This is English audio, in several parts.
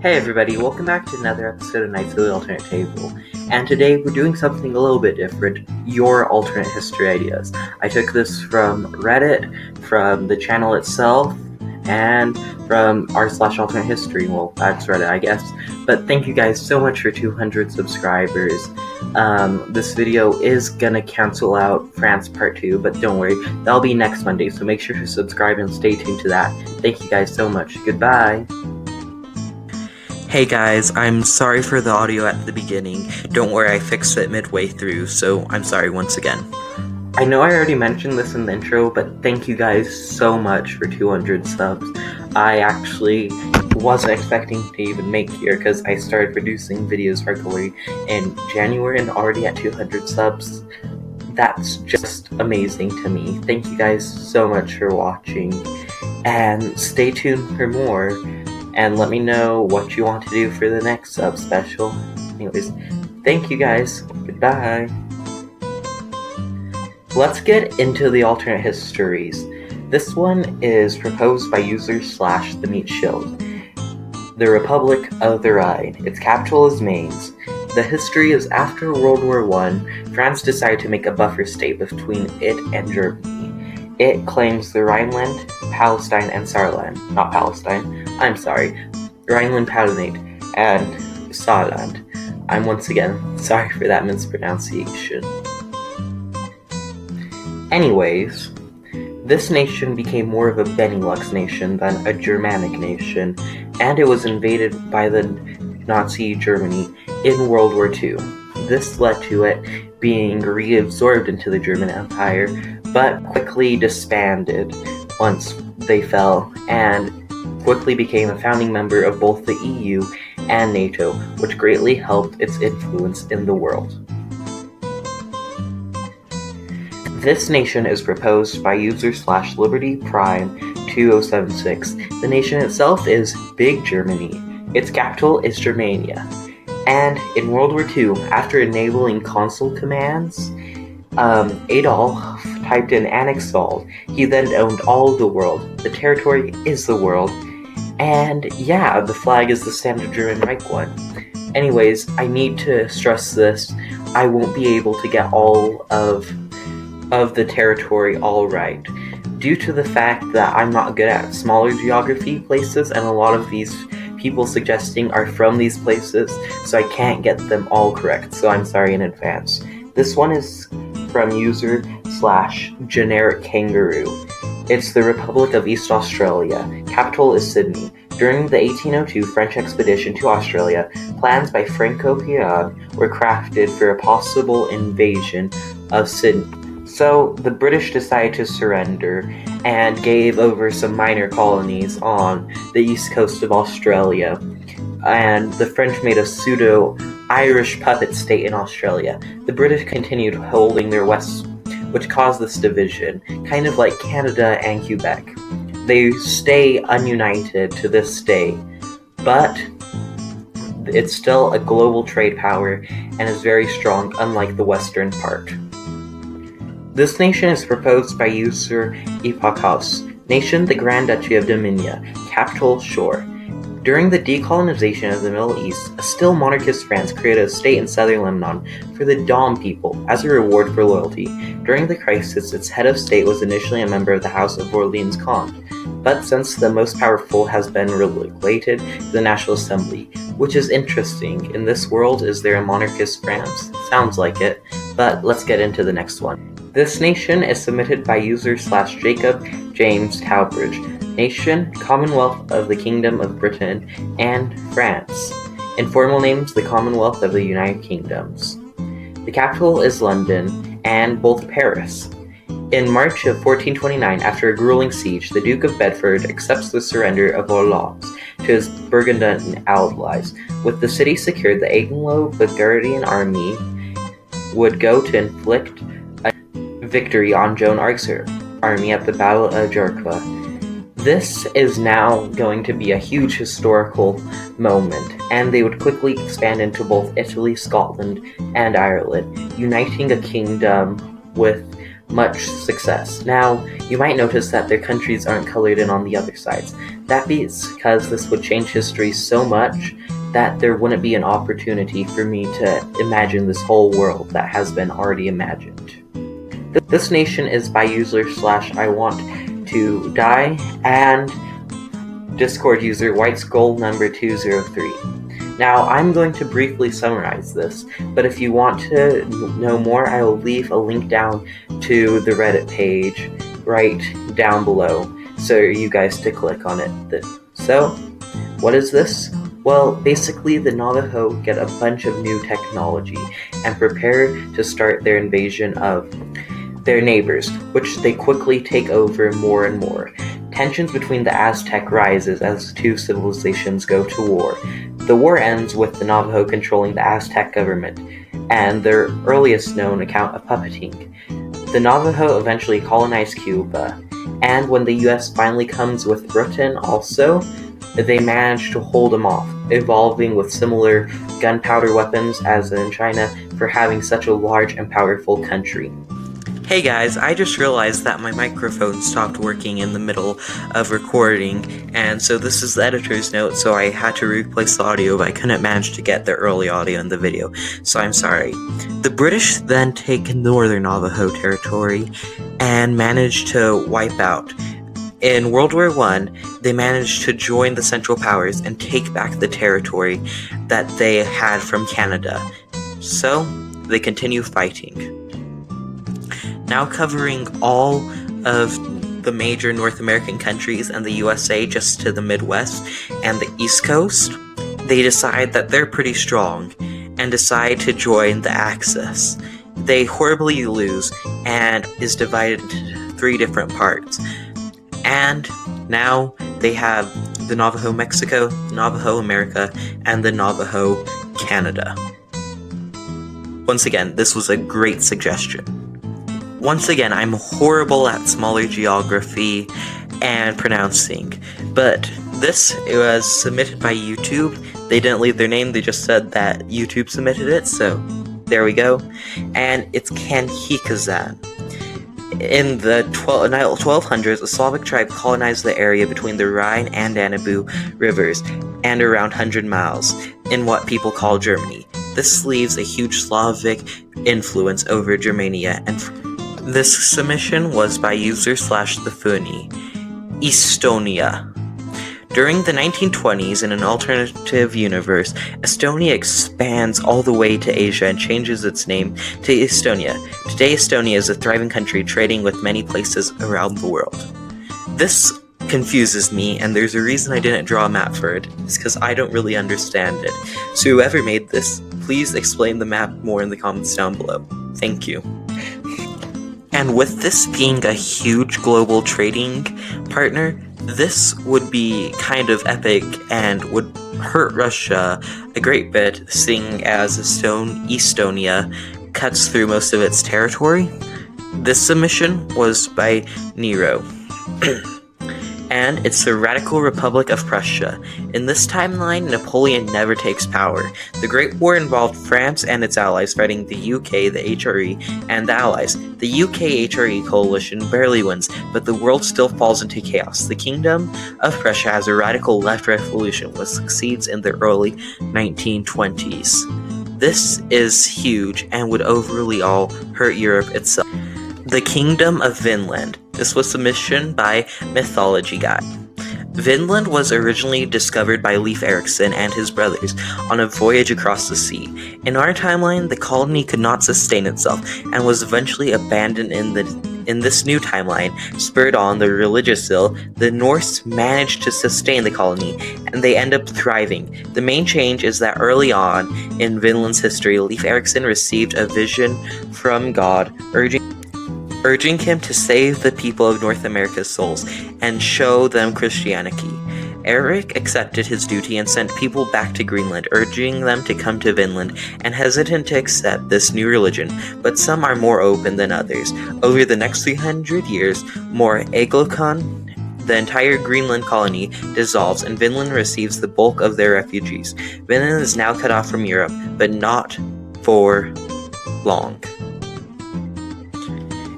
Hey everybody, welcome back to another episode of Knights of the Alternate Table. And today we're doing something a little bit different, your alternate history ideas. I took this from Reddit, from the channel itself, and from r/alternate history. Well, that's Reddit, I guess. But thank you guys so much for 200 subscribers. This video is gonna cancel out France Part 2, but don't worry, that'll be next Monday, so make sure to subscribe and stay tuned to that. Thank you guys so much. Goodbye! Hey guys, I'm sorry for the audio at the beginning. Don't worry, I fixed it midway through, so I'm sorry once again. I know I already mentioned this in the intro, but thank you guys so much for 200 subs. I actually wasn't expecting to even make here because I started producing videos regularly in January and already at 200 subs. That's just amazing to me. Thank you guys so much for watching, and stay tuned for more. And let me know what you want to do for the next sub special. Anyways, thank you guys. Goodbye. Let's get into the alternate histories. This one is proposed by user /the Meat Shield. The Republic of the Rhine. Its capital is Mainz. The history is after World War I, France decided to make a buffer state between it and Germany. It claims the Rhineland, Palestine, and Saarland. Not Palestine. I'm sorry. Rhineland-Palatinate and Saarland. I'm once again sorry for that mispronunciation. Anyways, this nation became more of a Benelux nation than a Germanic nation, and it was invaded by the Nazi Germany in World War II. This led to it being reabsorbed into the German Empire, but quickly disbanded once they fell, and quickly became a founding member of both the EU and NATO, which greatly helped its influence in the world. This nation is proposed by user /Liberty Prime 2076. The nation itself is Big Germany. Its capital is Germania. And in World War II, after enabling console commands, Adolf typed in Annex all. He then owned all of the world. The territory is the world. And yeah, the flag is the standard German Reich one. Anyways, I need to stress this. I won't be able to get all of the territory all right, due to the fact that I'm not good at smaller geography places, and a lot of these people suggesting are from these places, so I can't get them all correct, so I'm sorry in advance. This one is from user /generic kangaroo. It's the Republic of East Australia. Capital is Sydney. During the 1802 French expedition to Australia, plans by Franco-Pieron were crafted for a possible invasion of Sydney. So the British decided to surrender and gave over some minor colonies on the east coast of Australia. And the French made a pseudo-Irish puppet state in Australia. The British continued holding their west, which caused this division, kind of like Canada and Quebec. They stay ununited to this day, but it's still a global trade power and is very strong, unlike the western part. This nation is proposed by user Epochhouse. Nation, the Grand Duchy of Dominia. Capital, Shore. During the decolonization of the Middle East, a still monarchist France created a state in southern Lebanon for the Dom people as a reward for loyalty. During the crisis, its head of state was initially a member of the House of Orleans-Conde, but since the most powerful has been relegated to the National Assembly, which is interesting. In this world, is there a monarchist France? Sounds like it, but let's get into the next one. This nation is submitted by user /Jacob James Talbridge. Nation, Commonwealth of the Kingdom of Britain and France. Informal names, the Commonwealth of the United Kingdoms. The capital is London, and both Paris. In March of 1429, after a grueling siege, the Duke of Bedford accepts the surrender of Orleans to his Burgundian allies. With the city secured, the Anglo-Burgundian army would go to inflict a victory on Joan Arc's army at the Battle of Jericho. This is now going to be a huge historical moment, and they would quickly expand into both Italy, Scotland, and Ireland, uniting a kingdom with much success. Now, you might notice that their countries aren't colored in on the other sides. That is because this would change history so much that there wouldn't be an opportunity for me to imagine this whole world that has been already imagined. This nation is by user / I want to die and Discord user White Skull number 203. Now, I'm going to briefly summarize this, but if you want to know more, I will leave a link down to the Reddit page right down below so you guys to click on it. So, what is this? Well, basically the Navajo get a bunch of new technology and prepare to start their invasion of their neighbors, which they quickly take over more and more. Tensions between the Aztec rises as the two civilizations go to war. The war ends with the Navajo controlling the Aztec government and their earliest known account of puppeting. The Navajo eventually colonize Cuba, and when the US finally comes with Britain also, they manage to hold them off, evolving with similar gunpowder weapons as in China for having such a large and powerful country. Hey guys, I just realized that my microphone stopped working in the middle of recording, and so this is the editor's note, so I had to replace the audio, but I couldn't manage to get the early audio in the video, so I'm sorry. The British then take northern Navajo territory and manage to wipe out. In World War I, they managed to join the Central Powers and take back the territory that they had from Canada. So, they continue fighting. Now covering all of the major North American countries and the USA just to the Midwest and the East Coast, they decide that they're pretty strong and decide to join the Axis. They horribly lose and is divided into 3 different parts. And now they have the Navajo Mexico, the Navajo America, and the Navajo Canada. Once again, this was a great suggestion. Once again, I'm horrible at smaller geography and pronouncing, but this was submitted by YouTube. They didn't leave their name, they just said that YouTube submitted it, so there we go. And it's Kanhikazan. In the 1200s, a Slavic tribe colonized the area between the Rhine and Danube rivers and around 100 miles in what people call Germany. This leaves a huge Slavic influence over Germania, and this submission was by user/thefuni. Estonia. During the 1920s, in an alternative universe, Estonia expands all the way to Asia and changes its name to Estonia. Today, Estonia is a thriving country trading with many places around the world. This confuses me, and there's a reason I didn't draw a map for it. It's because I don't really understand it. So whoever made this, please explain the map more in the comments down below. Thank you. And with this being a huge global trading partner, this would be kind of epic and would hurt Russia a great bit, seeing as Estonia cuts through most of its territory. This submission was by Nero. And it's the Radical Republic of Prussia. In this timeline, Napoleon never takes power. The Great War involved France and its allies fighting the UK, the HRE, and the Allies. The UK HRE coalition barely wins, but the world still falls into chaos. The Kingdom of Prussia has a radical left revolution, which succeeds in the early 1920s. This is huge and would overall hurt Europe itself. The Kingdom of Vinland. This was submission by Mythology Guy. Vinland was originally discovered by Leif Erikson and his brothers on a voyage across the sea. In our timeline, the colony could not sustain itself and was eventually abandoned in this new timeline. Spurred on the religious zeal, the Norse managed to sustain the colony, and they end up thriving. The main change is that early on in Vinland's history, Leif Erikson received a vision from God, urging him to save the people of North America's souls and show them Christianity. Eric accepted his duty and sent people back to Greenland, urging them to come to Vinland, and hesitant to accept this new religion, but some are more open than others. Over the next 300 years, more Eglokon, the entire Greenland colony, dissolves, and Vinland receives the bulk of their refugees. Vinland is now cut off from Europe, but not for long.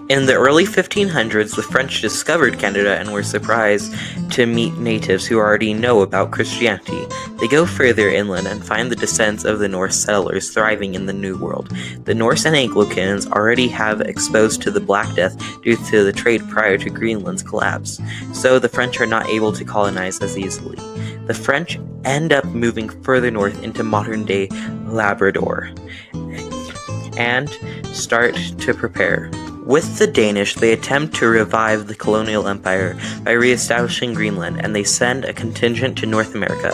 In the early 1500s, the French discovered Canada and were surprised to meet natives who already know about Christianity. They go further inland and find the descendants of the Norse settlers thriving in the New World. The Norse and Anglicans already have exposed to the Black Death due to the trade prior to Greenland's collapse, so the French are not able to colonize as easily. The French end up moving further north into modern-day Labrador and start to prepare. With the Danish, they attempt to revive the colonial empire by re-establishing Greenland, and they send a contingent to North America.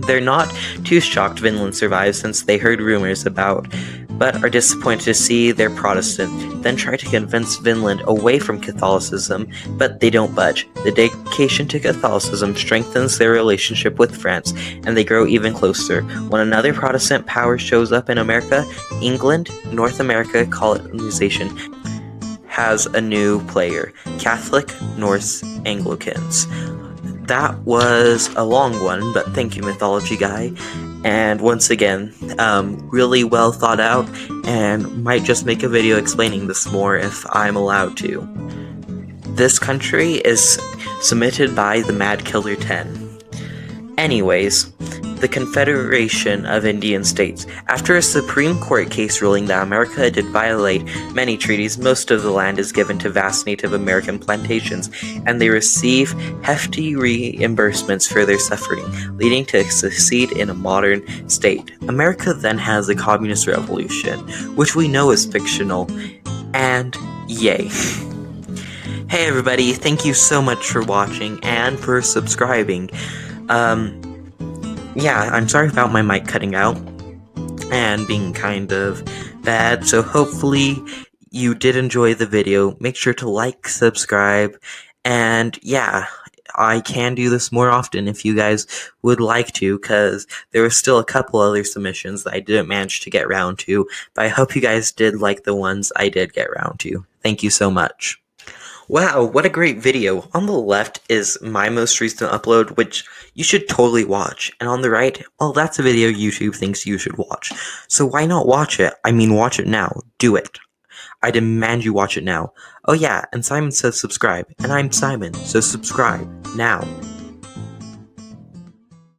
They're not too shocked Vinland survives since they heard rumors about, but are disappointed to see they're Protestant, then try to convince Vinland away from Catholicism, but they don't budge. The dedication to Catholicism strengthens their relationship with France, and they grow even closer. When another Protestant power shows up in America, England, North America colonization has a new player, Catholic Norse Anglicans. That was a long one, but thank you, Mythology Guy. And once again, really well thought out, and might just make a video explaining this more if I'm allowed to. This country is submitted by the Mad Killer 10. Anyways, the Confederation of Indian States. After a Supreme Court case ruling that America did violate many treaties, most of the land is given to vast Native American plantations, and they receive hefty reimbursements for their suffering, leading to succeed in a modern state. America then has a communist revolution, which we know is fictional, and yay. Hey everybody, thank you so much for watching and for subscribing. Yeah, I'm sorry about my mic cutting out and being kind of bad, so hopefully you did enjoy the video. Make sure to like, subscribe, and yeah, I can do this more often if you guys would like to, because there were still a couple other submissions that I didn't manage to get around to, but I hope you guys did like the ones I did get around to. Thank you so much. Wow, what a great video. On the left is my most recent upload, which you should totally watch. And on the right, well, that's a video YouTube thinks you should watch. So why not watch it? I mean, watch it now. Do it. I demand you watch it now. Oh yeah, and Simon says subscribe. And I'm Simon, so subscribe now.